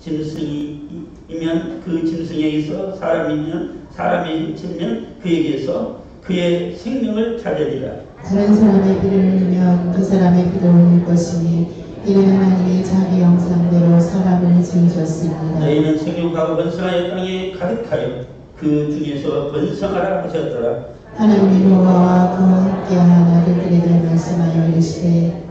짐승이면 그 짐승에게서 사람이면 사람의 힘치면 그에게서 그의 생명을 찾으리라. 다른 사람의 피를 흘리면 그 사람의 피도 흘릴 것이니 이는 하나님이 자기 형상대로 사람을 지으셨습니다. 너희는 생육하고 번성하여 땅에 가득하여 그 중에서 번성하라 하셨더라. 하나님이 노아와 그와 함께한 아들들에게 말씀하여 이르시되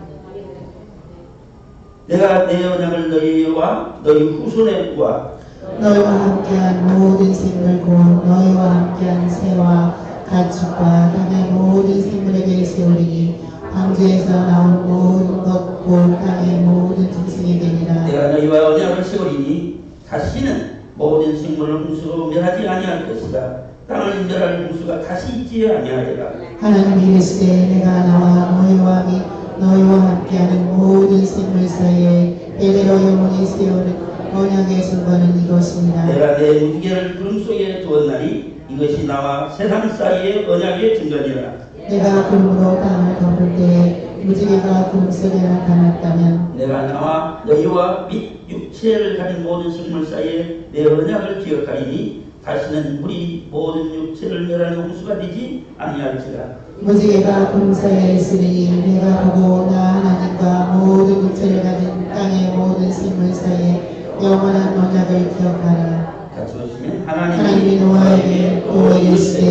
내가 내 언약을 너희와 너희 후손에와 너희와 함께한 모든 생물고 너희와 함께한 새와 가축과 땅의 모든 생물에게 세우리니 방주에서 나온 모든 것 곧 땅의 모든 짐승에게니라. 내가 너희와 언약을 세우리니 다시는 모든 생물을 홍수로 멸하지 아니할 것이다. 땅을 멸할 홍수가 다시 있지 아니하리라. 하나님이 이르시되 내가 나와 너희와 및 너희와 함께하는 모든 생물 사이에 대대로 영원히 세우는 언약의 증거는 이것입니다. 내가 내 무지개를 구름 속에 두었나니 이것이 나와 세상 사이의 언약의 증거니라. 내가 구름으로 땅을 덮을 때에 무지개가 구름 속에 나타났다면 내가 나와 너희와 및 육체를 가진 모든 생물 사이에 내 언약을 기억하리니 다시는 물이 모든 육체를 멸하는 홍수가 되지 아니할지라. 무지개가 구름 사이에 있으니 내가 보고 나 하나님과 모든 육체를 가진 땅의 모든 생물 사이에 영원한 언약을 기억하라. 같이 보시면 하나님이 노아에게 또 이르시되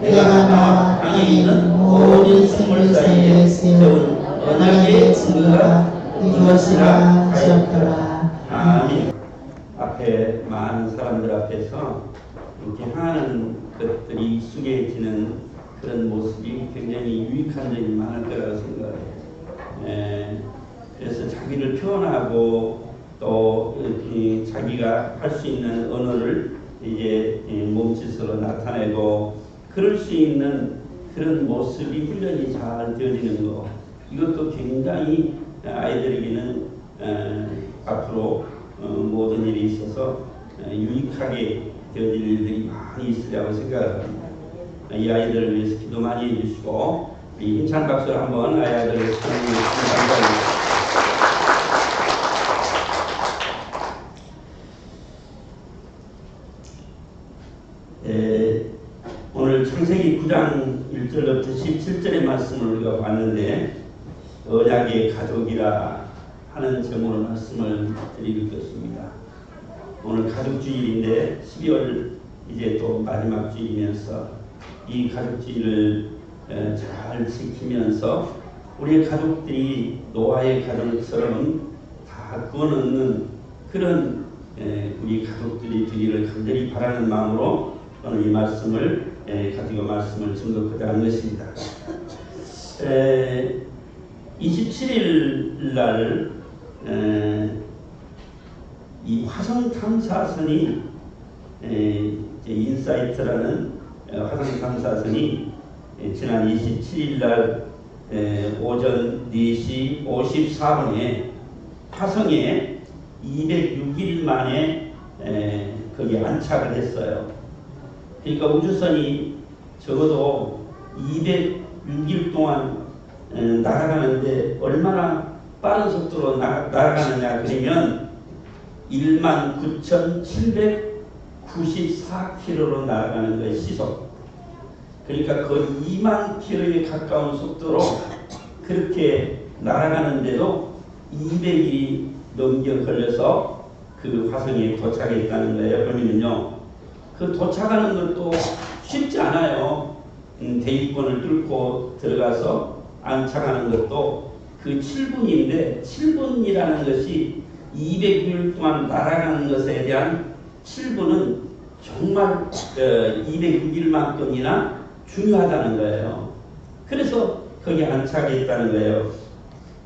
내가 나와 땅에 있는 모든 생물 사이에 세운 언약의 증거가 이것이라 하셨더라. 아멘. 앞에 많은 사람들 앞에서 이렇게 하는 것들이 익숙해지는 그런 모습이 굉장히 유익한 점이 많을 거라고 생각해요. 그래서 자기를 표현하고 또 이렇게 자기가 할 수 있는 언어를 이제 몸짓으로 나타내고 그럴 수 있는 그런 모습이 훈련이 잘 되어지는 거. 이것도 굉장히 아이들에게는 앞으로 모든 일이 있어서 유익하게 되어질 일들이 많이 있으리라고 생각합니다. 이 아이들을 위해서 기도 많이 해주시고 힘찬 박수를 한번 아이들에게 감사합니다. 오늘 창세기 9장 1절부터 17절의 말씀을 우리가 봤는데 언약의 가족이라 하는 제목으로 말씀을 드릴 것입니다. 오늘 가족주일인데 12월 이제 또 마지막 주일이면서 이 가족주일을 잘 지키면서 우리의 가족들이 노아의 가족처럼 다 구원받는 그런 우리 가족들이 되기를 간절히 바라는 마음으로 오늘 이 말씀을 가지고 말씀을 증거하고자 하는 것입니다. 27일 날 이 화성 탐사선이 인사이트라는 화성 탐사선이 지난 27일 날 오전 4시 54분에 화성에 206일 만에 거기 안착을 했어요. 그러니까 우주선이 적어도 206일 동안 날아가는데 얼마나 빠른 속도로 날아가느냐 그러면 19,794km로 날아가는 거예요. 시속. 그러니까 거의 2만 km에 가까운 속도로 그렇게 날아가는데도 200일이 넘겨 걸려서 그 화성에 도착했다는 거예요. 그러면요, 그 도착하는 것도 쉽지 않아요. 대기권을 뚫고 들어가서 안착하는 것도 그 7분인데 7분이라는 것이 200일 동안 날아가는 것에 대한 7분은 정말 206일만큼이나 중요하다는 거예요. 그래서 거기 안착했다는 거예요.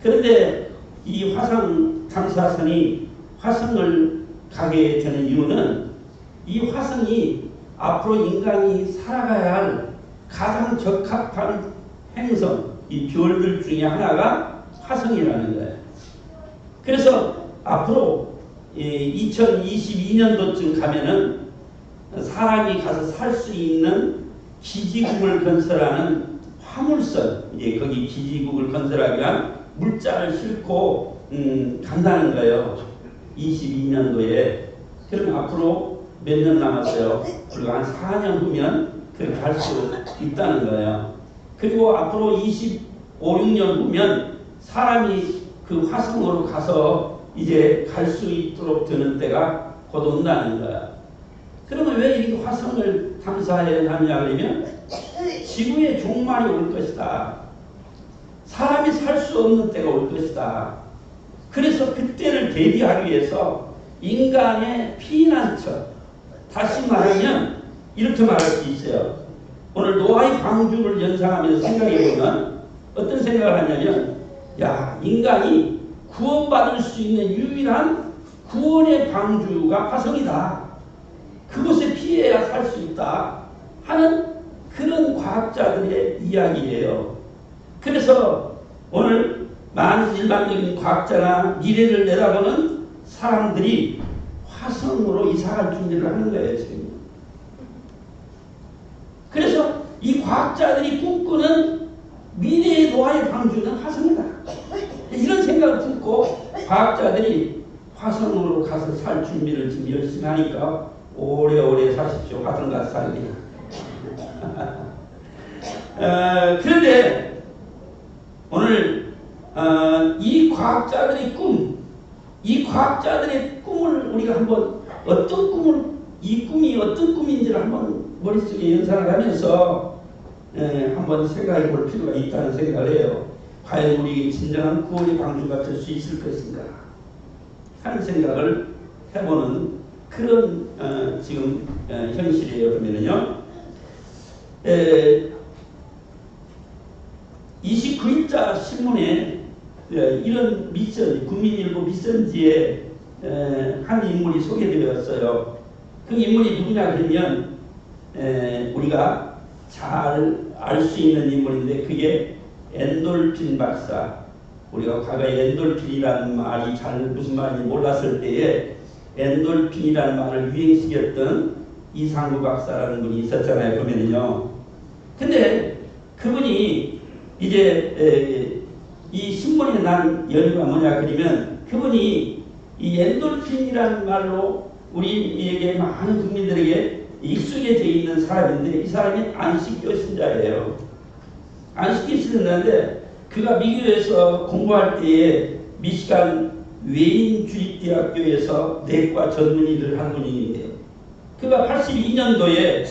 그런데 이 화성 탐사선이 화성을 가게 되는 이유는 이 화성이 앞으로 인간이 살아가야 할 가장 적합한 행성, 이 별들 중에 하나가 화성이라는 거예요. 그래서 앞으로 2022년도쯤 가면은 사람이 가서 살 수 있는 기지국을 건설하는 화물선, 이제 거기 기지국을 건설하기 위한 물자를 싣고 간다는 거예요. 2022년도에 그럼 앞으로 몇 년 남았어요? 그리고 한 4년 후면 그렇게 갈 수 있다는 거예요. 그리고 앞으로 25, 6년 후면 사람이 그 화성으로 가서 이제 갈 수 있도록 되는 때가 곧 온다는 거야. 그러면 왜 이 화성을 탐사해야 하냐 그러면 지구의 종말이 올 것이다. 사람이 살 수 없는 때가 올 것이다. 그래서 그때를 대비하기 위해서 인간의 피난처, 다시 말하면 이렇게 말할 수 있어요. 오늘 노아의 방주를 연상하면서 생각해보면 어떤 생각을 하냐면, 야, 인간이 구원받을 수 있는 유일한 구원의 방주가 화성이다. 그곳에 피해야 살 수 있다 하는 그런 과학자들의 이야기예요. 그래서 오늘 많은 일반적인 과학자나 미래를 내다보는 사람들이 화성으로 이사갈 준비를 하는 거예요, 지금. 그래서 이 과학자들이 꿈꾸는 미래의 노아의 방주는 화성이다. 이런 생각을 품고 과학자들이 화성으로 가서 살 준비를 지금 열심히 하니까 오래오래 사십시오. 화성 가서 살기는. 그런데 오늘 이 과학자들의 이 과학자들의 꿈을 우리가 한번 어떤 꿈을, 이 꿈이 어떤 꿈인지를 한번 머릿속에 연상을 하면서 한번 생각해 볼 필요가 있다는 생각을 해요. 과연 우리 진정한 구원의 방주가 될 수 있을 것인가 하는 생각을 해보는 그런 지금 현실이에요. 그러면요, 29일자 신문에 이런 미션, 국민일보 미션지에 한 인물이 소개되었어요. 그 인물이 누구냐 그러면 우리가 잘 알 수 있는 인물인데 그게 엔돌핀 박사. 우리가 과거에 엔돌핀이라는 말이 잘 무슨 말인지 몰랐을 때에 엔돌핀이라는 말을 유행시켰던 이상구 박사라는 분이 있었잖아요. 보면은요. 근데 그분이 이제 이 신문에 난 연유가 뭐냐 그러면 그분이 이 엔돌핀이라는 말로 우리에게 많은 국민들에게 익숙해져 있는 사람인데 이 사람이 안식교 신자예요. 안식교 신자인데 그가 미국에서 공부할 때에 미시간 웨인 주립대학교에서 내과 전문의를 한 분인데요. 그가 82년도에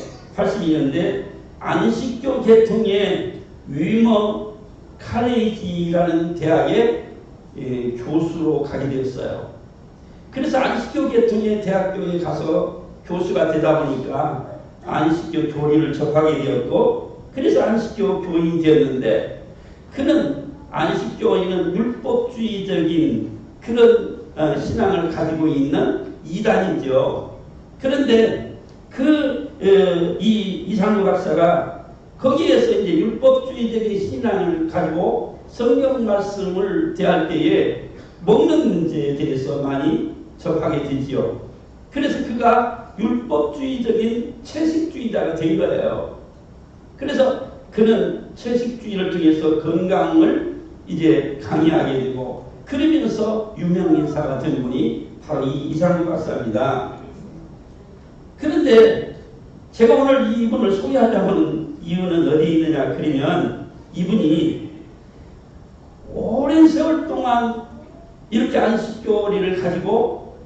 안식교 계통의 위머 카레이지라는 대학의 교수로 가게 되었어요. 그래서 안식교 계통의 대학교에 가서 교수가 되다 보니까 안식교 교리를 접하게 되었고, 그래서 안식교 교인이 되었는데, 그는 안식교인은 율법주의적인 그런 신앙을 가지고 있는 이단이죠. 그런데 이상구 박사가 거기에서 이제 율법주의적인 신앙을 가지고 성경 말씀을 대할 때에 먹는 문제에 대해서 많이 접하게 되지요. 그래서 그가 율법주의적인 채식주의자가 된 거예요. 그래서 그는 채식주의를 통해서 건강을 이제 강의하게 되고, 그러면서 유명인사가 된 분이 바로 이 이상구 박사입니다. 그런데 제가 오늘 이분을 소개하려는 이유는 어디에 있느냐 그러면, 이분이 오랜 세월 동안 이렇게 안식교리를 가지고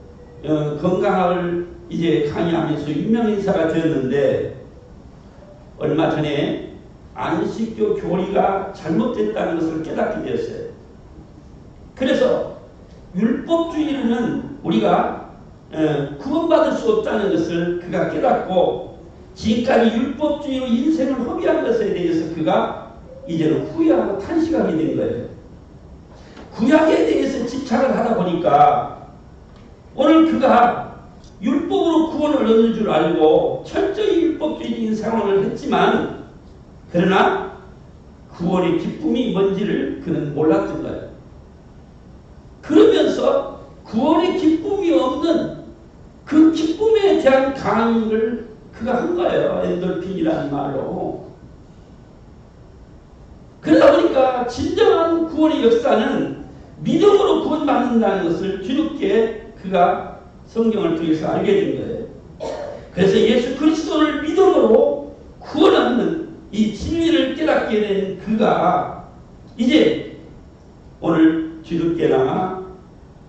건강을 이제 강의하면서 유명인사가 되었는데, 얼마 전에 안식교 교리가 잘못됐다는 것을 깨닫게 되었어요. 그래서 율법주의는 우리가 구원받을 수 없다는 것을 그가 깨닫고, 지금까지 율법주의로 인생을 허비한 것에 대해서 그가 이제는 후회하고 탄식하게 된 거예요. 구약에 대해서 집착을 하다 보니까 오늘 그가 율법으로 구원을 얻는 줄 알고 철저히 율법주의적인 생활을 했지만, 그러나 구원의 기쁨이 뭔지를 그는 몰랐던 거예요. 그러면서 구원의 기쁨이 없는 그 기쁨에 대한 강의를 그가 한 거예요. 엔돌핀이라는 말로. 그러다 보니까 진정한 구원의 역사는 믿음으로 구원받는다는 것을 뒤늦게 그가 성경을 통해서 알게 된 거예요. 그래서 예수 그리스도를 믿음으로 구원 얻는 이 진리를 깨닫게 된 그가 이제 오늘 뒤늦게나마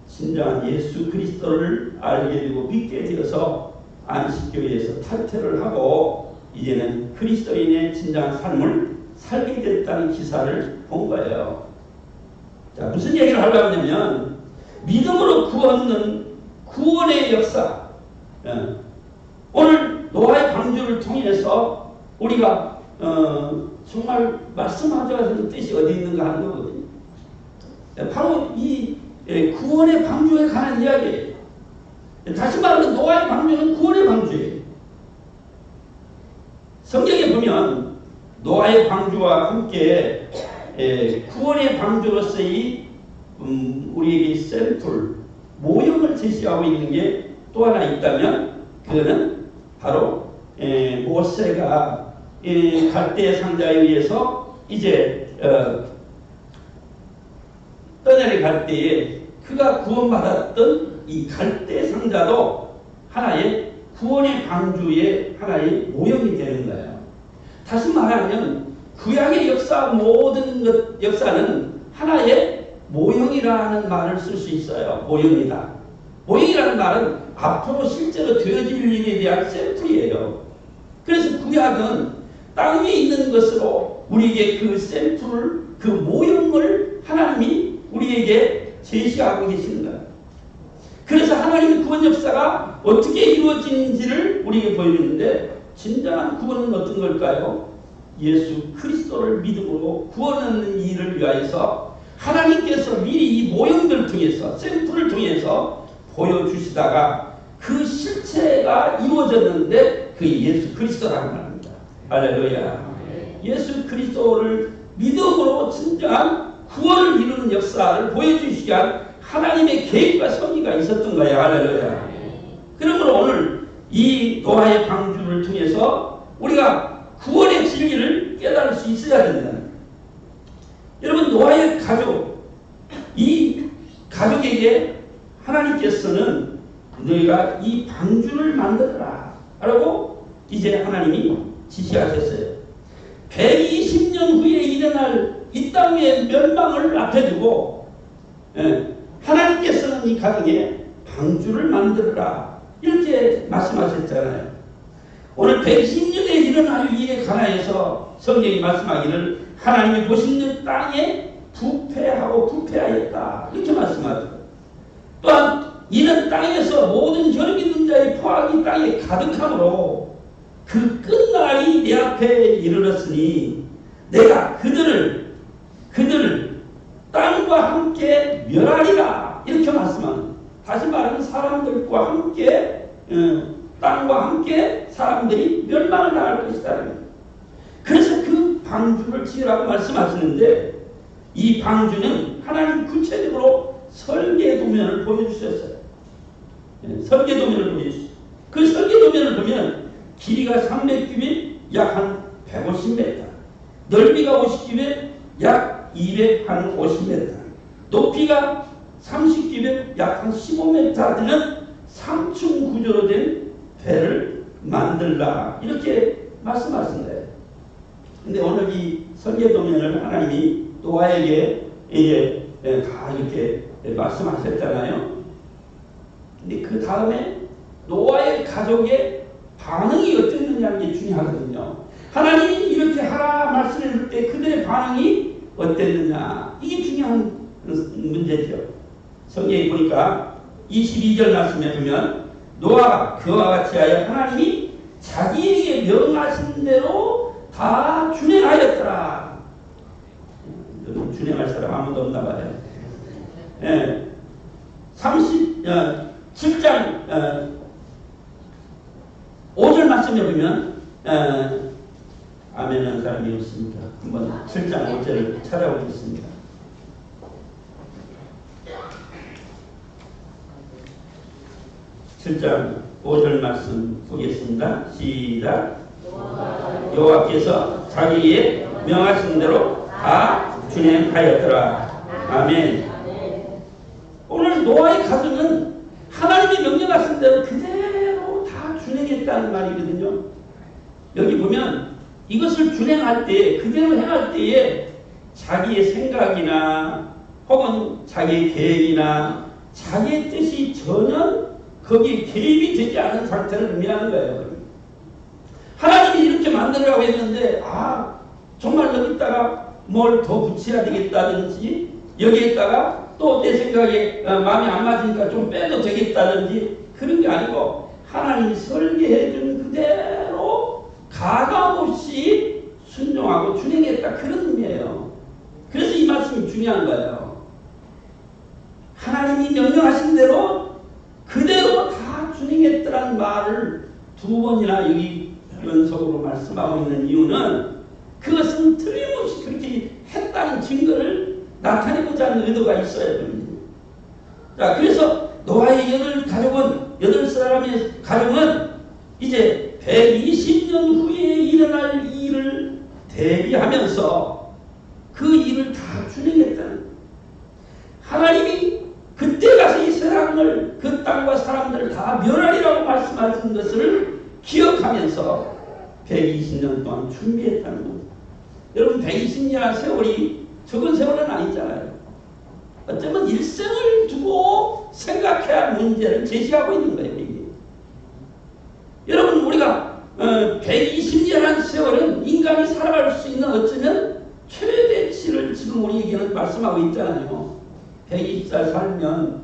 진정한 예수 그리스도를 알게 되고 믿게 되어서 안식교회에서 탈퇴를 하고 이제는 그리스도인의 진정한 삶을 살게 됐다는 기사를 본 거예요. 자, 무슨 얘기를 하려고 하냐면 믿음으로 구원은 구원의 역사. 오늘 노아의 방주를 통해서 우리가 정말 말씀하자는 뜻이 어디 있는가 하는 거거든요. 바로 이 구원의 방주에 관한 이야기예요. 다시 말하면 노아의 방주는 구원의 방주예요. 성경에 보면 노아의 방주와 함께 구원의 방주로서의 우리에게 샘플, 모형을 제시하고 있는 게 또 하나 있다면 그거는 바로 모세가 갈대 상자에 의해서 이제 떠내려갈 때에 그가 구원받았던 이 갈대 상자도 하나의 구원의 방주의 하나의 모형이 되는 거예요. 다시 말하면 구약의 역사 모든 역사는 하나의 모형이라는 말을 쓸 수 있어요. 모형이다. 모형이라는 말은 앞으로 실제로 되어질 일에 대한 샘플이에요. 그래서 구약은 땅 위에 있는 것으로 우리에게 그 샘플을, 그 모형을 하나님이 우리에게 제시하고 계시는 거예요. 그래서 하나님의 구원 역사가 어떻게 이루어지는지를 우리에게 보여주는데 진정한 구원은 어떤 걸까요? 예수 그리스도를 믿음으로 구원하는 일을 위하여서 하나님께서 미리 이 모형들을 통해서 샘플을 통해서 보여주시다가 그 실체가 이루어졌는데 그 예수 그리스도라고 말합니다. 할렐루야. 예수 그리스도를 믿음으로 진정한 구원을 이루는 역사를 보여주시기 위한 하나님의 계획과 섭리가 있었던 거예요. 할렐루야. 그러므로 오늘 이 노아의 방주를 통해서 우리가 구원의 진리를 깨달을 수 있어야 된다. 여러분, 노아의 가족, 이 가족에게 하나님께서는 너희가 이 방주를 만들어라 라고 이제 하나님이 지시하셨어요. 120년 후에 일어날 이 땅의 멸망을 앞에 두고 하나님께서는 이 가정에 방주를 만들어라 이렇게 말씀하셨잖아요. 오늘 120년에 일어날 일에 관하여서 성경이 말씀하기를 하나님이 보시는 땅에 부패하고 부패하였다 이렇게 말씀하죠. 또한 이는 땅에서 모든 혈 있는 자의 포악이 땅에 가득함으로 그 끝날이 내 앞에 이르렀으니 내가 그들을 땅과 함께 멸하리라 이렇게 말씀합니다. 다시 말하면 사람들과 함께 땅과 함께 사람들이 멸망을 당할 것이다. 그래서 그 방주를 지으라고 말씀하시는데 이 방주는 하나님 구체적으로 설계도면을 보여주셨어요. 설계도면을 보여주셨어요. 그 설계도면을 보면 길이가 300규빗 약 한 150m, 넓이가 50규빗 약 250m, 높이가 30규빗 약 한 15m 되는 3층 구조로 된 배를 만들라 이렇게 말씀하신 거예요. 근데 오늘 이 설계도면을 하나님이 노아에게 이제 다 이렇게 말씀하셨잖아요. 근데 그 다음에 노아의 가족의 반응이 어땠느냐는 게 중요하거든요. 하나님이 이렇게 하라 말씀했을 때 그들의 반응이 어땠느냐 이게 중요한 문제죠. 성경에 보니까 22절 말씀에 보면 노아가 그와 같이 하여 하나님이 자기에게 명하신 대로 다 준행하였더라. 준행할 사람 아무도 없나 봐요. 7장 5절 말씀에 보면 아멘하는 사람이 없습니다. 한번 7장 5절을 찾아보겠습니다. 7장 5절 말씀 보겠습니다. 시작. 여호와께서 자기의 명하신 대로 다 준행하였더라. 아멘. 오늘 노아의 가정은 하나님이 명령하신 대로 그대로 다 준행했다는 말이거든요. 여기 보면 이것을 준행할 때, 그대로 행할 때에 자기의 생각이나 혹은 자기의 계획이나 자기의 뜻이 전혀 거기에 개입이 되지 않은 상태를 의미하는 거예요. 하나님이 이렇게 만들으라고 했는데 정말 여기다가 뭘 더 붙여야 되겠다든지 여기에다가 또 내 생각에 마음이 안 맞으니까 좀 빼도 되겠다든지 그런 게 아니고 하나님이 설계해 준 그대로 가감 없이 순종하고 준행했다, 그런 의미예요. 그래서 이 말씀이 중요한 거예요. 하나님이 명령하신 대로 그대로 다 준행했다는 말을 두 번이나 여기 연속으로 말씀하고 있는 이유는 그것은 틀림없이 그렇게 했다는 증거를 나타내고자 하는 의도가 있어야 됩니다. 자, 그래서 노아의 여덟 사람의 가정은 이제 120년 후에 일어날 일을 대비하면서 그 일을 다 준행했다는, 하나님이 그때 가서 이 세상을, 그 땅과 사람들을 다 멸하리라고 말씀하신 것을 기억하면서 120년 동안 준비했다는 겁니다. 여러분, 120년 세월이 적은 세월은 아니잖아요. 어쩌면 일생을 두고 생각해야 할 문제를 제시하고 있는 거예요. 이게. 여러분, 우리가 120년이라는 세월은 인간이 살아갈 수 있는 어쩌면 최대치를 지금 우리에게는 말씀하고 있잖아요. 120살 살면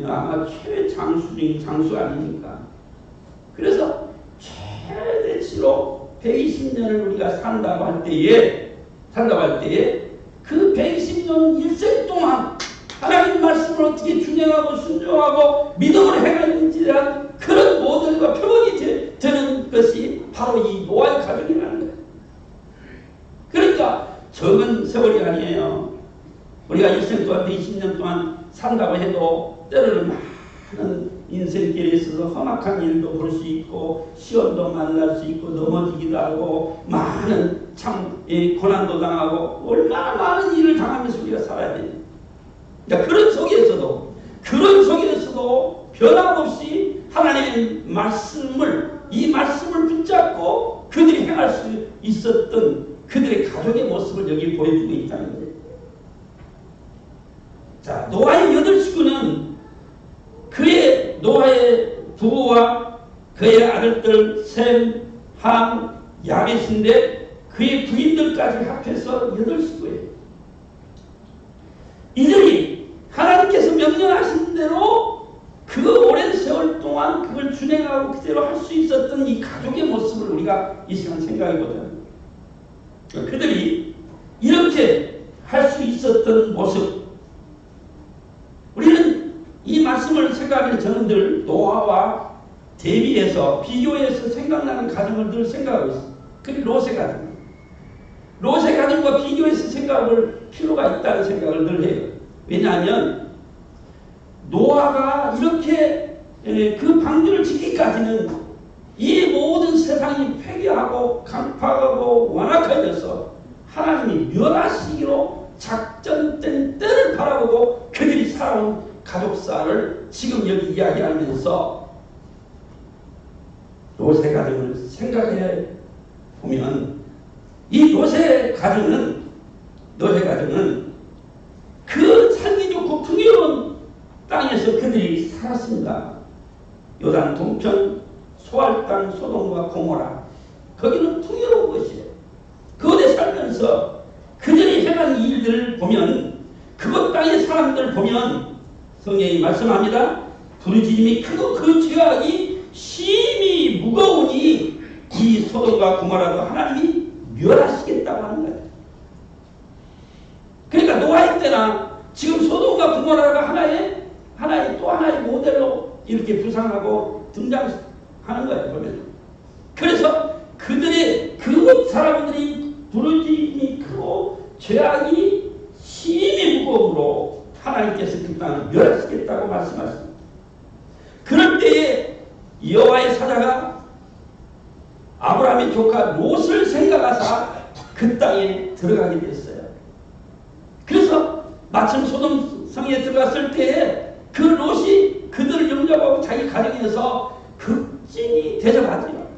아마 최장수 중인 장수 아닙니까? 그래서 최대치로 120년을 우리가 산다고 할 때에 그 120년 일생 동안 하나님 말씀을 어떻게 준행하고 순종하고 믿음을 행하는지에 대한 그런 모델과 표본이 되는 것이 바로 이 노아의 가정이라는 거예요. 그러니까 적은 세월이 아니에요. 우리가 일생 동안 120년 동안 산다고 해도 때로는 많은 인생길에 있어서 험악한 일도 볼 수 있고 시험도 만날 수 있고 넘어지기도 하고 많은 참 고난도 당하고 얼마나 많은 일을 당하면서 우리가 살아야 돼요. 그러니까 그런 속에서도 변함없이 하나님의 이 말씀을 붙잡고 그들이 행할 수 있었던 그들의 가족의 모습을 여기 보여주고 있다는 거예요. 자, 노아의 8식구는 노아의 부부와 그의 아들들 셈, 함, 야벳인데 그의 부인들까지 합해서 8식구예요. 이들이 하나님께서 명령하신 대로 그 오랜 세월 동안 그걸 준행하고 그대로 할 수 있었던 이 가족의 모습을 우리가 이 시간 생각해보자. 그들이 이렇게 할 수 있었던 모습, 우리는 이 말씀을 생각하는 저는 늘 노아와 대비해서 비교해서 생각나는 가정을 늘 생각하고 있습니다. 그게 롯의 가정. 롯의 가정과 비교해서 생각할 필요가 있다는 생각을 늘 해요. 왜냐하면 노아가 이렇게 그 방주를 짓기까지는 이 모든 세상이 폐기하고 강팍하고 완악해져서 하나님이 멸하시기로 작전된 때를 바라보고 그들이 살아온 가족사를 지금 여기 이야기하면서 롯의 가정을 생각해 보면 이 롯의 가정은 그 살기 좋고 풍요로운 땅에서 그들이 살았습니다. 요단 동편 소알 땅 소돔과 고모라, 거기는 풍요로운 것이에요. 그곳에 살면서 그들이 행한 일들을 보면, 그곳 땅의 사람들을 보면 성경이 말씀합니다. 부르짖음이 크고 그 죄악이 심히 무거우니 이 소돔과 고모라도 하나님이 멸하시겠다고 하는 거예요. 그러니까 노아의 때나 지금 소돔과 고모라가 하나의 모델로 이렇게 부상하고 등장하는 거예요. 보면. 그래서 그곳 사람들이 부르짖음이 크고 죄악이 심히 무거움으로 하나님께서 그 땅을 멸하시겠다고 말씀하십니다. 그럴 때에 여호와의 사자가 아브라함의 조카 롯을 생각하사 그 땅에 들어가게 됐어요. 그래서 마침 소돔 성에 들어갔을 때에 그 롯이 그들을 영접하고 가정에서 극진히 대접하지요.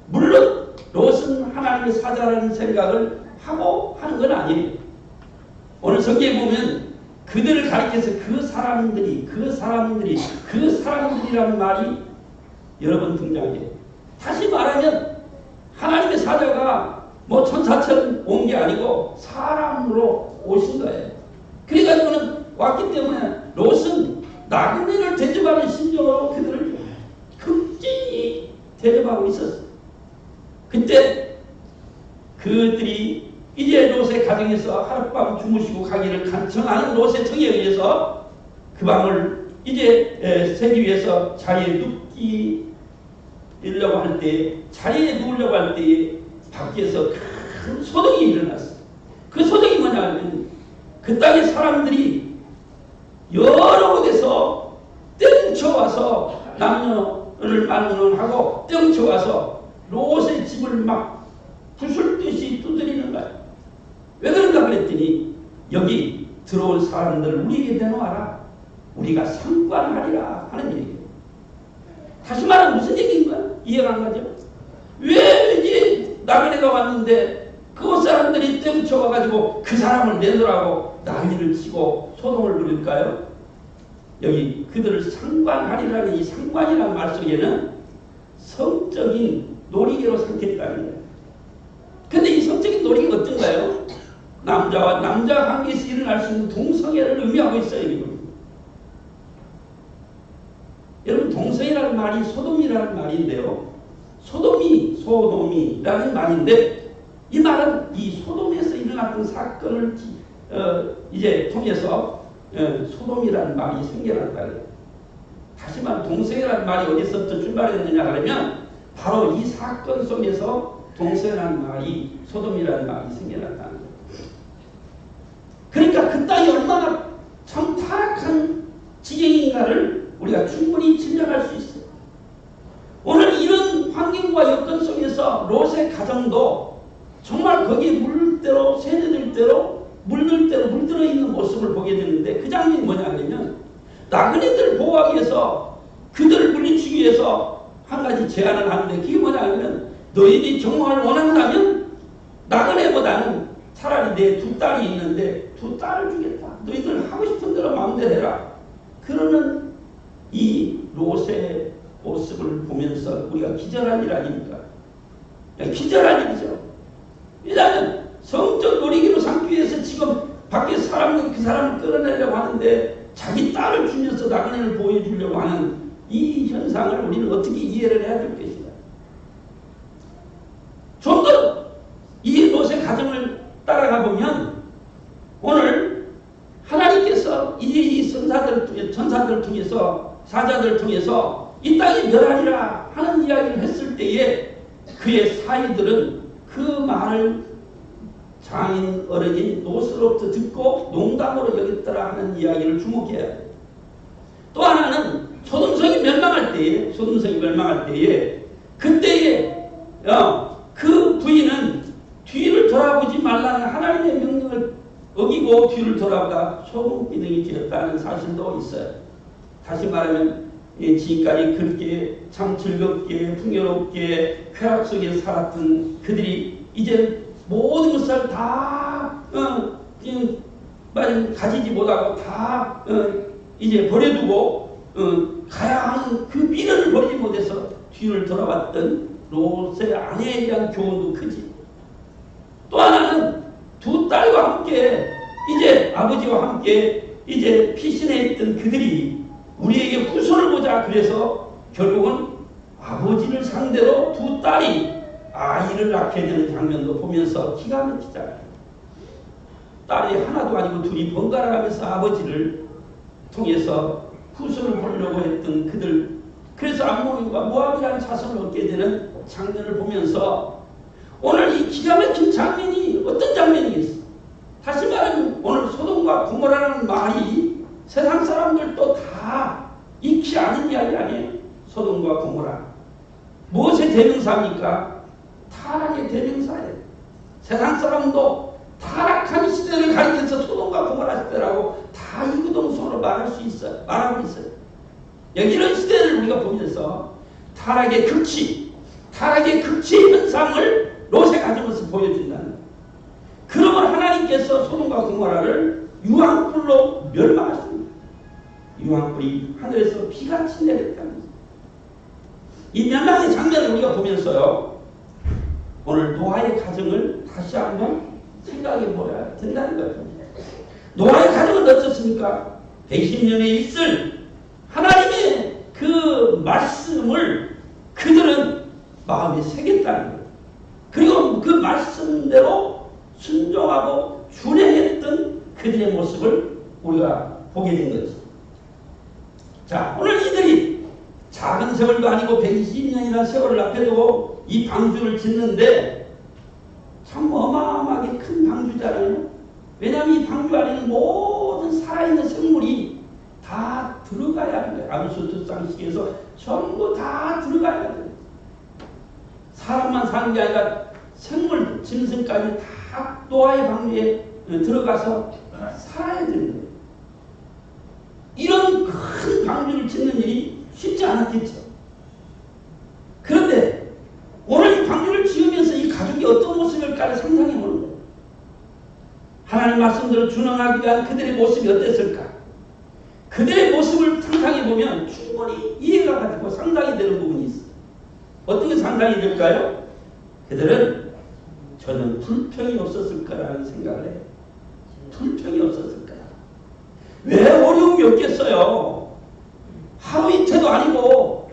물론 롯은 하나님의 사자라는 생각을 하고 하는 건 아니에요. 오늘 성경에 보면 그들을 가리켜서 그 사람들이라는 말이 여러 번 등장해요. 다시 말하면 하나님의 사자가 뭐 천사처럼 온 게 아니고 사람으로 오신 거예요. 그래가지고는 왔기 때문에 롯은 나그네를 대접하는 심정으로 그들을 극진히 대접하고 있었어요. 그때 그들이 이제 롯의 가정에서 하룻밤 주무시고 가기를 간청하는 롯의 청에 의해서 그 밤을 이제 새기 위해서 자리에 누우려고 할 때에 밖에서 큰 소동이 일어났어요. 그 소동이 뭐냐면 그 땅의 사람들이 여러 곳에서 떼뭉쳐와서 남녀를 만원하고 떼뭉쳐와서 롯의 집을 막 부술듯이 두드리는 거예요. 왜 그런가 그랬더니 여기 들어온 사람들 우리에게 내놓아라. 우리가 상관하리라 하는 얘기예요. 다시 말하면 무슨 얘기인 거야? 이해가 안 가죠? 왜 이제 나그네가 왔는데 그 사람들이 떼뭉쳐와가지고 그 사람을 내놓으라고 난리를 치고 소동을 부릴까요? 여기 그들을 상관하리라는 이 상관이라는 말 속에는 성적인 놀이개로 삼겠다는 거예요. 근데 이 성적인 놀이가 어떤가요? 남자와 남자 관계에서 일어날 수 있는 동성애를 의미하고 있어요. 이건. 여러분 동성애라는 말이 소돔이라는 말인데요. 소돔이라는 말인데 이 말은 이 소돔에서 일어났던 사건을 이제 통해서 소돔이라는 말이 생겨났다. 다시 말해 동성애라는 말이 어디서부터 출발했느냐 하면 바로 이 사건 속에서 동성애라는 말이 소돔이라는 말이 생겨났다는 거예요. 그러니까 그 땅이 얼마나 참 타락한 지경인가를 우리가 충분히 짐작할 수 있어요. 오늘 이런 환경과 여건 속에서 롯의 가정도 정말 거기에 물대로 새들들 대로 물들어 있는 모습을 보게 되는데 그 장면이 뭐냐 하면 나그네들을 보호하기 위해서 그들을 물리치기 위해서 한 가지 제안을 하는데 그게 뭐냐 하면 너희들이 정말 원한다면 나그네보다는 차라리 내 두 딸이 있는데 두 딸을 주겠다. 너희들 하고 싶은 대로 마음대로 해라. 그러는 이 롯의 모습을 보면서 우리가 기절할 일 아닙니까? 기절할 일이죠. 왜냐하면 성적 놀이기로 삼기 위해서 지금 밖에 그 사람을 끌어내려고 하는데 자기 딸을 주면서 나그네를 보여주려고 하는 이 현상을 우리는 어떻게 이해를 해야 될 것인가? 좀 더 이 롯의 가정을 따라가 보면 오늘 하나님께서 이 전사들을 통해서 사자들을 통해서 이 땅이 멸하리라 하는 이야기를 했을 때에 그의 사이들은 그 말을 장인 어른인 롯으로부터 듣고 농담으로 여겼더라 하는 이야기를 주목해야 해요. 또 하나는 소돔성이 멸망할 때에 그때에 그 부인은 뒤를 돌아보지 말라는 하나님의 명령을 어기고 뒤를 돌아보다 소금기둥이 되었다는 사실도 있어요. 다시 말하면 지금까지 그렇게 참 즐겁게 풍요롭게 쾌락 속에 살았던 그들이 이제 모든 것을 다 가지지 못하고 다 이제 버려두고 가야 하는 그 미련을 버리지 못해서 뒤를 돌아봤던 롯의 아내에 대한 교훈도 크지. 또 하나는 두 딸과 함께 이제 아버지와 함께 이제 피신해 있던 그들이 우리에게 후손을 보자 그래서 결국은 아버지를 상대로 두 딸이 아이를 낳게 되는 장면도 보면서 기가 막히잖아요. 딸이 하나도 아니고 둘이 번갈아 가면서 아버지를 통해서 후손을 보려고 했던 그들, 그래서 암몬과 모압이라는 자손을 얻게 되는 장면을 보면서 오늘 이 기가 막힌 장면이 어떤 장면이겠어? 다시 말하면 오늘 소돔과 고모라는 말이 세상 사람들도 다 익히 아는 이야기 아니에요? 소돔과 고모라 무엇의 대명사입니까? 타락의 대명사예요. 세상 사람도 타락한 시대를 가리켜서 소돔과 고모라 시대라고 다 이구동성으로 말할 수 있어요. 말하고 있어요. 이런 시대를 우리가 보면서 타락의 극치 현상을 롯의 가정에서 보여준다는 거예요. 그러면 하나님께서 소돔과 고모라를 유황불로 멸망하십니다. 유황불이 하늘에서 비같이 내렸다는 거예요. 이 멸망의 장면을 우리가 보면서요, 오늘 노아의 가정을 다시 한번 생각해 보아야 된다는 거예요. 노아의 가정은 어떻습니까? 120년에 있을 하나님의 그 말씀을 그들은 마음에 새겼다는 거예요. 그리고 그 말씀대로 순종하고 준행했던 그들의 모습을 우리가 보게 된 거죠. 자, 오늘 이들이 작은 세월도 아니고 120년이라는 세월을 앞에 두고 이 방주를 짓는데 참 어마어마하게 큰 방주잖아요. 왜냐하면 이 방주 안에는 모든 살아있는 생물이 다 들어가야 하는 거예요. 아브소토상식에서 전부 다 들어가야 돼요. 사람만 사는 게 아니라 생물, 짐승까지 다 노아의 방주에 들어가서 살아야 되는 거예요. 이런 큰 방주를 짓는 일이 쉽지 않았겠죠. 그런데 오늘 이 방주를 지으면서 이 가족이 어떤 모습일까를 상상해 보는 거예요. 하나님 말씀대로 준행하기 위한 그들의 모습이 어땠을까? 그들의 모습을 상상해 보면 충분히 이해가 가지고 상상이 되는 부분이 있어요. 어떻게 상상이 될까요? 그들은 저는 불평이 없었을 거라는 생각을 해요. 불평이 없었을 거야. 왜 어려움이 없겠어요? 하루 이틀도 아니고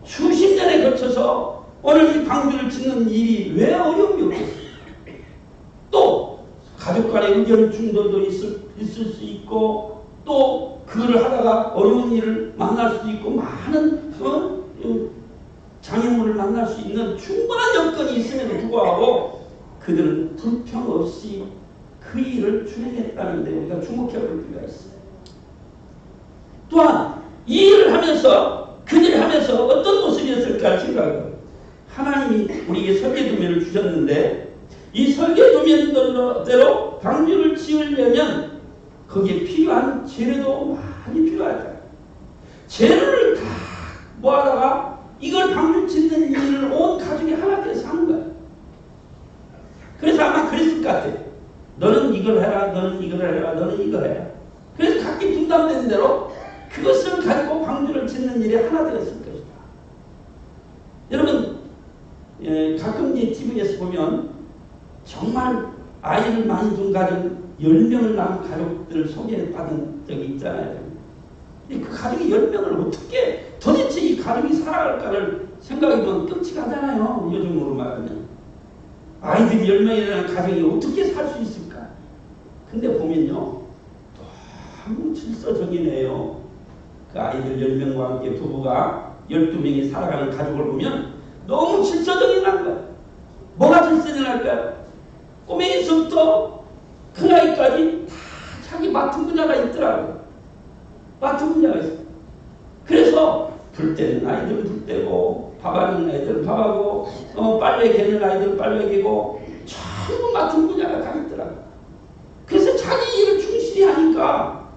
수십 년에 걸쳐서 오늘 이 방주를 짓는 일이 왜 어려움이 없겠어요? 또 가족 간의 의견 충돌도 있을 수 있고, 또 그걸 하다가 어려운 일을 만날 수도 있고, 많은 장애물을 만날 수 있는 충분한 여건이 있음에도 불구하고 그들은 불평 없이 그 일을 준행했다는 데 우리가 주목해 볼 필요가 있어요. 또한 이 일을 하면서 그들이 하면서 어떤 모습이었을까 생각해요. 하나님이 우리에게 설계도면을 주셨는데 이 설계도면대로 방주를 지으려면 거기에 필요한 재료도 많이 필요하다. 재료를 다 모아다가 이걸 방주 짓는 일을 온 가족이 하나 돼서 하는 거야. 그래서 아마 그랬을 것 같아요. 너는 이걸 해라, 너는 이걸 해라, 너는 이걸 해라. 그래서 각기 분담된 대로 그것을 가지고 방주를 짓는 일에 하나 되었을 것이다. 여러분, 가끔 이제 TV에서 보면 정말 아이를 많이 둔 가정 10명을 낳은 가족들을 소개받은 적이 있잖아요. 그 가족이 10명을 어떻게 도대체 이 가족이 살아갈까를 생각해보면 끔찍하잖아요. 요즘으로 말하면. 아이들이 10명이라는 가정이 어떻게 살 수 있을까? 근데 보면요, 너무 질서정연해요. 그 아이들 10명과 함께 부부가 12명이 살아가는 가족을 보면 너무 질서정연한 거야. 뭐가 질서정연할까요? 꼬맹이서부터 큰아이까지 다 자기 맡은 분야가 있더라고요. 맡은 분야가 있어요. 그래서 불 때는 아이들은 불 때고, 밥하는 아이들은 밥하고, 빨래 개는 아이들은 빨래 개고, 전부 맡은 분야가 다 있더라고요. 그래서 자기 일을 충실히 하니까,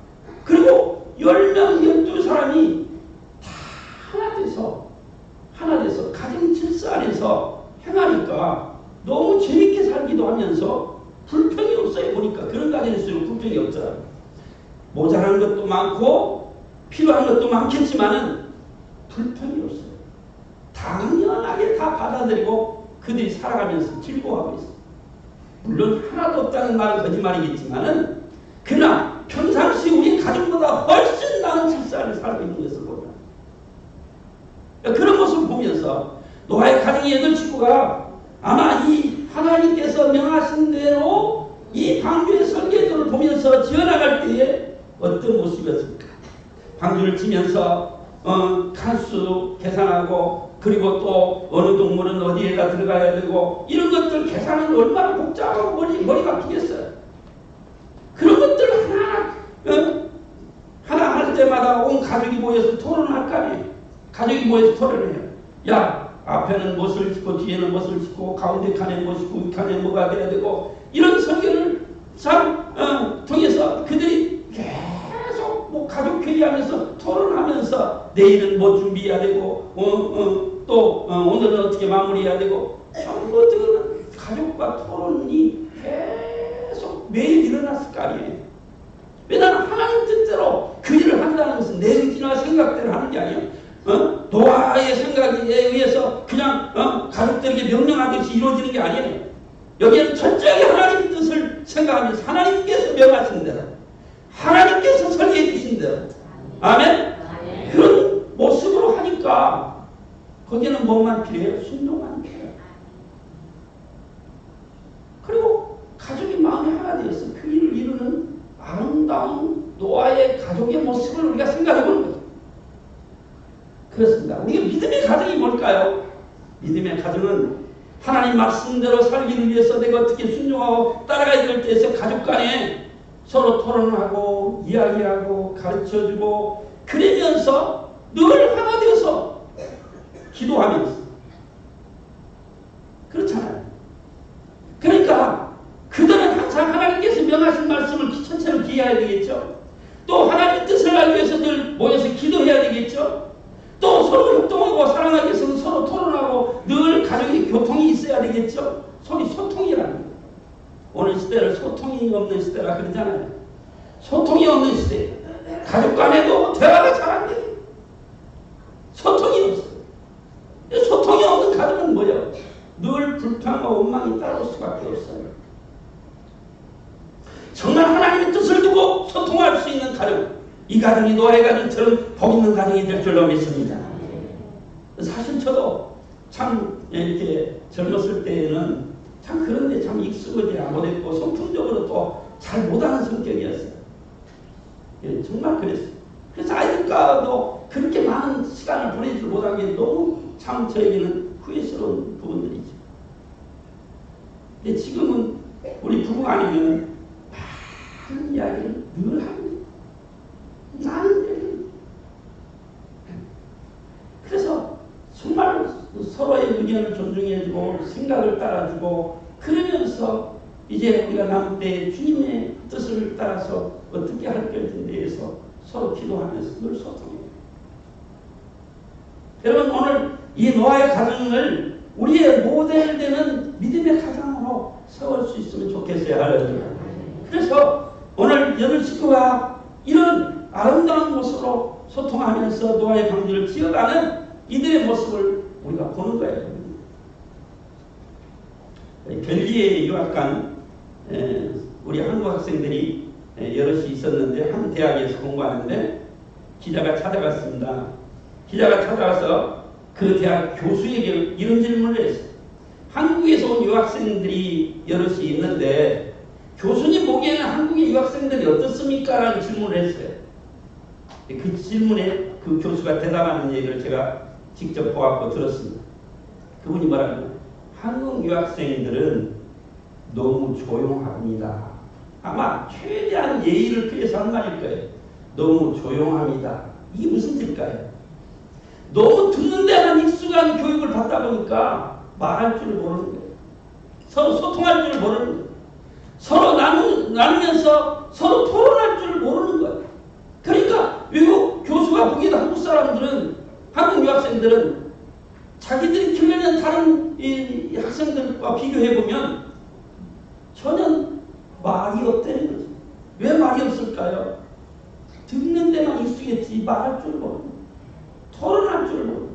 그리고 10명, 12사람이 다 하나 돼서 가정 질서 안에서 행하니까 너무 재밌게 살기도 하면서 불평이 없어요. 보니까 그런 가정일수록 불평이 없더라고요. 모자란 것도 많고 필요한 것도 많겠지만은 불평이 없어요. 당연하게 다 받아들이고 그들이 살아가면서 즐거워하고 있어요. 물론 하나도 없다는 말은 거짓말이겠지만은 그러나 평상시 우리 가정보다 훨씬 나은 질서를 살고 있는 것을 보면 그런 모습을 보면서 노아의 가정의 8식구가 아마 이 하나님께서 명하신 대로 이 방주의 설계도를 보면서 지어나갈 때에 어떤 모습이었을까? 방주를 치면서 칸수 계산하고, 그리고 또 어느 동물은 어디에다 들어가야 되고, 이런 것들 계산은 얼마나 복잡하고 머리가 아프겠어요. 그런 것들 하나 할 때마다 온 가족이 모여서 토론할 거 아니에요. 가족이 모여서 토론을 해요. 야, 앞에는 무엇을 짓고 뒤에는 무엇을 짓고 가운데 칸에 무엇이고 이 칸에 뭐가 돼야 되고, 이런 설계를 통해서 그들이 계속 가족 회의하면서 토론하면서 하면서 내일은 뭐 준비해야 되고 또 오늘은 어떻게 마무리해야 되고 전부 그 가족과 토론이 계속 매일 일어났을 거 아니에요. 왜냐하면 하나님 뜻대로 그 일을 한다는 것은 내 의지나 생각대로 하는 게 아니에요. 노아의 생각에 의해서 그냥 가족들에게 명령하듯이 이루어지는 게 아니에요. 여기에는 철저하게 하나님의 뜻을 생각하면서 하나님께서 명하신 대로 하나님께서 설계해 주신 대로 아멘? 그런 모습으로 하니까 거기에는 뭐만 필요해요? 순종만 필요해요. 그리고 가족의 마음이 하나 되어서 그 일을 이루는 아름다운 노아의 가족의 모습을 우리가 생각해 보는 거죠. 그렇습니다. 우리가 믿음의 가정이 뭘까요? 믿음의 가정은 하나님 말씀대로 살기를 위해서 내가 어떻게 순종하고 따라가야 될 때에서 가족 간에 서로 토론하고 이야기하고 가르쳐주고 그러면서 늘 하나 되어서 기도하면서 그렇잖아요. 그러니까 그들은 항상 하나님께서 명하신 말씀을 천천히 기해야 되겠죠. 또 하나님의 뜻을 알기 위해서 늘 모여서 기도해야 되겠죠. 또 서로 협동하고 사랑하기 위해서는 서로 토론하고 늘 가족의 교통이 있어야 되겠죠. 소위 소통이라는 거예요. 오늘 시대를 소통이 없는 시대라 그러잖아요. 소통이 없는 시대. 가족 간에도 대화가 잘 안 돼요. 소통이 없어요. 소통이 없는 가족은 뭐예요? 늘 불평과 원망이 따라올 수밖에 없어요. 정말 하나님의 뜻을 두고 소통할 수 있는 가족. 이 가정이 노아의 가정처럼 복 있는 가정이 될 줄로 믿습니다. 사실 저도 참 이렇게 젊었을 때에는 참 그런데 참 익숙하지 못했고 성품적으로 또 잘 못하는 성격이었어요. 예, 정말 그랬어요. 그래서 아이들과도 그렇게 많은 시간을 보내지 못한 게 너무 참 저에게는 후회스러운 부분들이죠. 근데 지금은 우리 부부가 아니면 많은 이야기를 늘 합니다. 나는 그래서 정말 서로의 의견을 존중해주고 생각을 따라주고 그러면서 이제 우리가 남은 때 주님의 뜻을 따라서 어떻게 할 것에 대해서 서로 기도하면서 늘 소통해요. 여러분 오늘 이 노아의 가정을 우리의 모델되는 믿음의 가정으로 세울 수 있으면 좋겠어요. 할렐루야. 그래서 오늘 여덟 식구가 이런 아름다운 모습으로 소통하면서 노아의 방주를 지어가는 이들의 모습을 우리가 보는 거예요. 벨기에 유학 간 우리 한국 학생들이 여럿이 있었는데 한 대학에서 공부하는데 기자가 찾아갔습니다. 기자가 찾아가서 그 대학 교수에게 이런 질문을 했어요. 한국에서 온 유학생들이 여럿이 있는데 교수님 보기에는 한국의 유학생들이 어떻습니까? 라는 질문을 했어요. 그 질문에 그 교수가 대답하는 얘기를 제가 직접 보았고 들었습니다. 그분이 뭐라고? 한국 유학생들은 너무 조용합니다. 아마 최대한 예의를 피해서 한 말일 거예요. 너무 조용합니다. 이게 무슨 뜻일까요? 너무 듣는 데만 익숙한 교육을 받다 보니까 말할 줄 모르는 거예요. 서로 소통할 줄 모르는 거예요. 서로 나누면서 서로 토론할 줄 모르는 거예요. 그러니까 외국 교수가 보기에도 한국 사람들은 한국 유학생들은 자기들이 교회는 다른 이 학생들과 비교해보면 전혀 말이 없다는 거죠. 왜 말이 없을까요? 듣는 데만 익숙했지 말할 줄 모르는 토론할 줄 모르는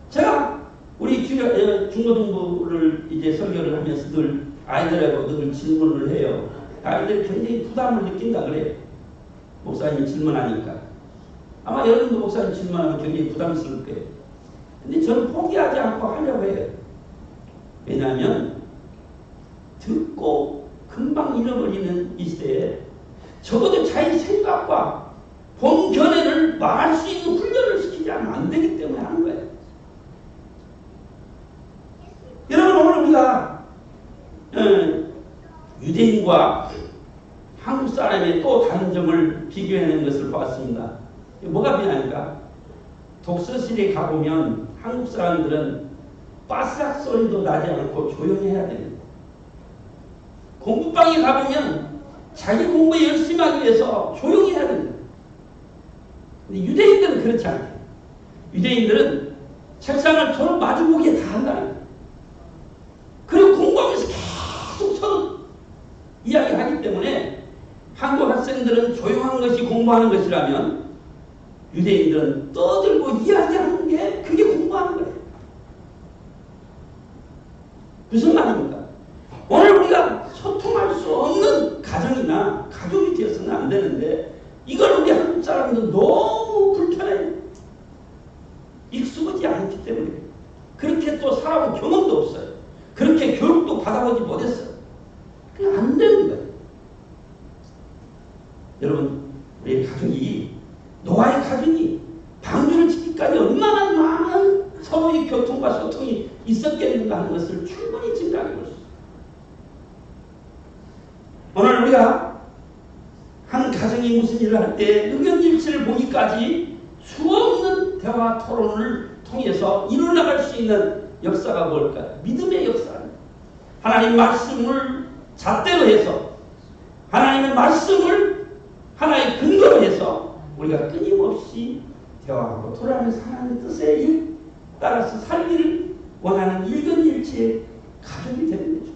제가 우리 중고등부를 이제 설교를 하면서 늘 아이들하고 늘 질문을 해요. 아이들이 굉장히 부담을 느낀다 그래요. 목사님이 질문하니까. 아마 여러분도 목사님 질문하면 굉장히 부담스러울 거예요. 근데 저는 포기하지 않고 하려고 해요. 왜냐하면 듣고 금방 잃어버리는 이 시대에 적어도 자기 생각과 본 견해를 말할 수 있는 훈련을 시키지 않으면 안 되기 때문에 하는 거예요. 여러분 오늘 우리가 유대인과 한국 사람의 또 다른 점을 비교해낸 것을 보았습니다. 뭐가 비하니까 독서실에 가보면 한국 사람들은 빠삭 소리도 나지 않고 조용히 해야 됩니다. 공부방에 가보면 자기 공부 열심히 하기 위해서 조용히 해야 됩니다. 근데 유대인들은 그렇지 않아요. 유대인들은 책상을 서로 마주보기에 다 한다는 거예요. 그리고 공부하면서 계속 서로 이야기하기 때문에 한국 학생들은 조용한 것이 공부하는 것이라면 유대인들은 떠들고 이야기하는 게 그게 공부하는 거예요. 무슨 말입니까? 오늘 우리가 소통할 수 없는 가정이나 가족이 되어서는 안 되는데 이걸 우리 한국 사람들은 너무 불편해요. 익숙하지 않기 때문에. 그렇게 또 살아본 경험도 없어요. 그렇게 교육도 받아보지 못했어요. 그냥 안 되는 거예요. 여러분, 우리 가족이, 노아의 가정이 방주를 짓기까지 얼마나 많은 서로의 교통과 소통이 있었겠는가 하는 것을 충분히 짐작해 볼 수 있어요. 오늘 우리가 한 가정이 무슨 일을 할 때 의견일치를 보기까지 수없는 대화 토론을 통해서 이루어나갈 수 있는 역사가 뭘까요? 믿음의 역사입니다. 하나님 말씀을 잣대로 해서 하나님의 말씀을 하나의 근거로 해서 우리가 끊임없이 대화하고 토론하면서 하나님의 뜻에 따라서 살기를 원하는 일견일치의 가족이 되는 거죠.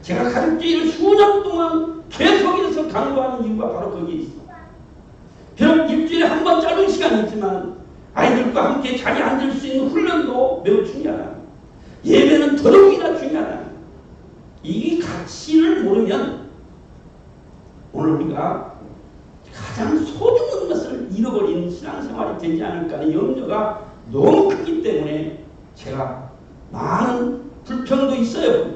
제가 가족주의를 수년 동안 계속해서 강조하는 이유가 바로 거기에 있습니다. 비록 일주일에 한 번 짧은 시간이 있지만 아이들과 함께 자리에 앉을 수 있는 훈련도 매우 중요하다. 예배는 더더욱이나 중요하다. 이 가치를 모르면 오늘 우리가 가장 소중한 것을 잃어버린 신앙생활이 되지 않을까 하는 염려가 너무 크기 때문에 제가 많은 불평도 있어요.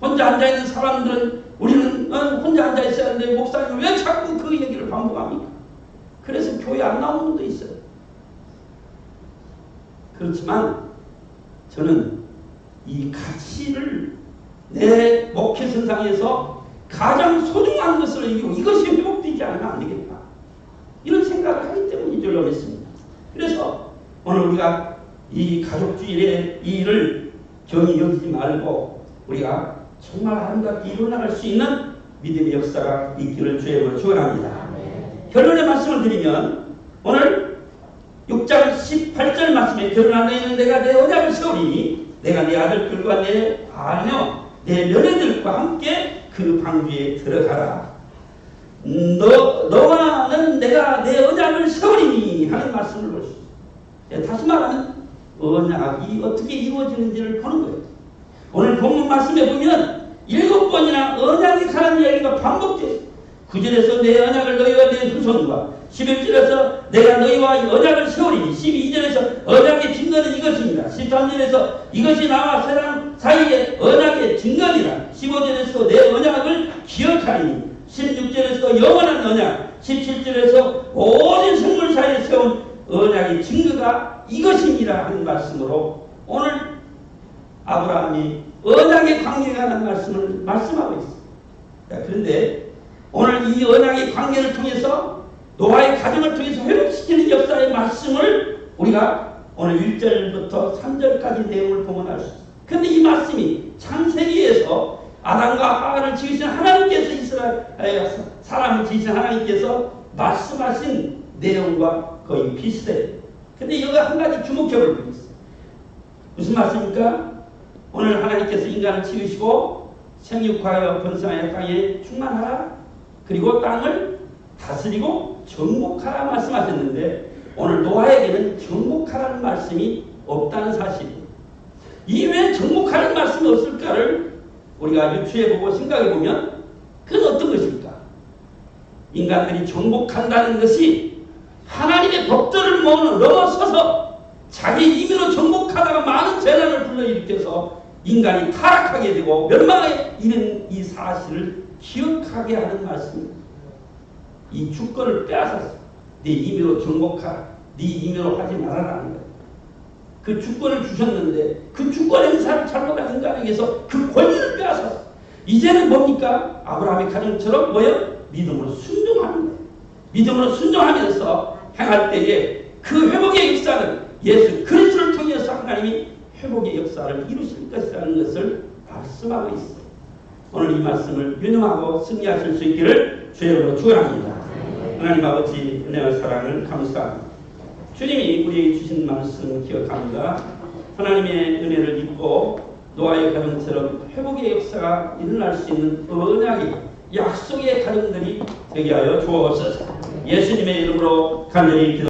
혼자 앉아있는 사람들은 우리는 혼자 앉아있어야 하는데 목사님 왜 자꾸 그 얘기를 반복합니까? 그래서 교회 안 나오는 분도 있어요. 그렇지만 저는 이 가치를 내 목회선상에서 가장 소중한 것을 이기고 이것이 회복되지 않으면 안 되겠다. 이런 생각을 하기 때문에 이절로 했습니다. 그래서 오늘 우리가 이 가족주일의 이 일을 경히 여기지 말고 우리가 정말 아름답게 이루어나갈 수 있는 믿음의 역사가 있기를 주의 이름으로 축원합니다. 결론의 말씀을 드리면 오늘 6장 18절 말씀에 결혼한 너희는 내가 내 언약을 세우리니 내가 내 아들들과 내 아녀 내 며느리들과 함께 그 방주에 들어가라. 너와는 내가 내 언약을 세우리니 하는 말씀을 볼 수 있어요. 다시 말하면 언약이 어떻게 이루어지는지를 보는 거예요. 오늘 본문 말씀에 보면 7번이나 언약에 관한 이야기가 반복돼요. 9절에서 내 언약을 너희와 내 후손과 11절에서 내가 너희와 언약을 세우리니 12절에서 언약의 증거는 이것입니다. 13절에서 이것이 나와 세상 사이의 언약의 증거니라. 15절에서 내 언약을 기억하리니 16절에서 영원한 언약 17절에서 오랜 생물 사이에 세운 언약의 증거가 이것입니다 하는 말씀으로 오늘 아브라함이 언약의 관계에 관한 말씀을 말씀하고 있습니다. 그런데 오늘 이 언약의 관계를 통해서 노아의 가정을 통해서 회복시키는 역사의 말씀을 우리가 오늘 1절부터 3절까지 내용을 보면 알 수 있습니다. 그런데 이 말씀이 창세기에서 아담과 하와를 지으신 하나님께서 이스라엘 사람을 지으신 하나님께서 말씀하신 내용과 거의 비슷해요. 그런데 여기 한 가지 주목해 볼 게 있어요. 무슨 말씀입니까? 오늘 하나님께서 인간을 지으시고 생육하여 번성하여 땅에 충만하라. 그리고 땅을 다스리고 정복하라 말씀하셨는데 오늘 노아에게는 정복하라는 말씀이 없다는 사실입니다. 이 왜 정복하라는 말씀이 없을까를 우리가 유추해보고 생각해보면 그건 어떤 것입니까? 인간들이 정복한다는 것이 하나님의 법도를 넘어서서 자기 임의로 정복하다가 많은 재난을 불러일으켜서 인간이 타락하게 되고 멸망에 이른 이 사실을 기억하게 하는 말씀입니다. 이 주권을 빼앗았어. 네 임의로 정복하라. 네 임의로 하지 말아라는 거예요. 그 주권을 주셨는데 그 주권 행사를 잘못한 인간에게서 그 권위를 빼앗았어. 이제는 뭡니까? 아브라함의 가정처럼 뭐예요? 믿음으로 순종하는 거예요. 믿음으로 순종하면서 행할 때에 그 회복의 역사는 예수 그리스도를 통해서 하나님이 회복의 역사를 이루실 것이라는 것을 말씀하고 있어요. 오늘 이 말씀을 유념하고 승리하실 수 있기를 주의 이름으로 축원합니다. 하나님 아버지 은혜와 사랑을 감사합니다. 주님이 우리에게 주신 말씀 기억합니다. 하나님의 은혜를 믿고 노아의 가정처럼 회복의 역사가 일어날 수 있는 언약의 약속의 가정들이 되게 하여 주옵소서. 예수님의 이름으로 간절히 기도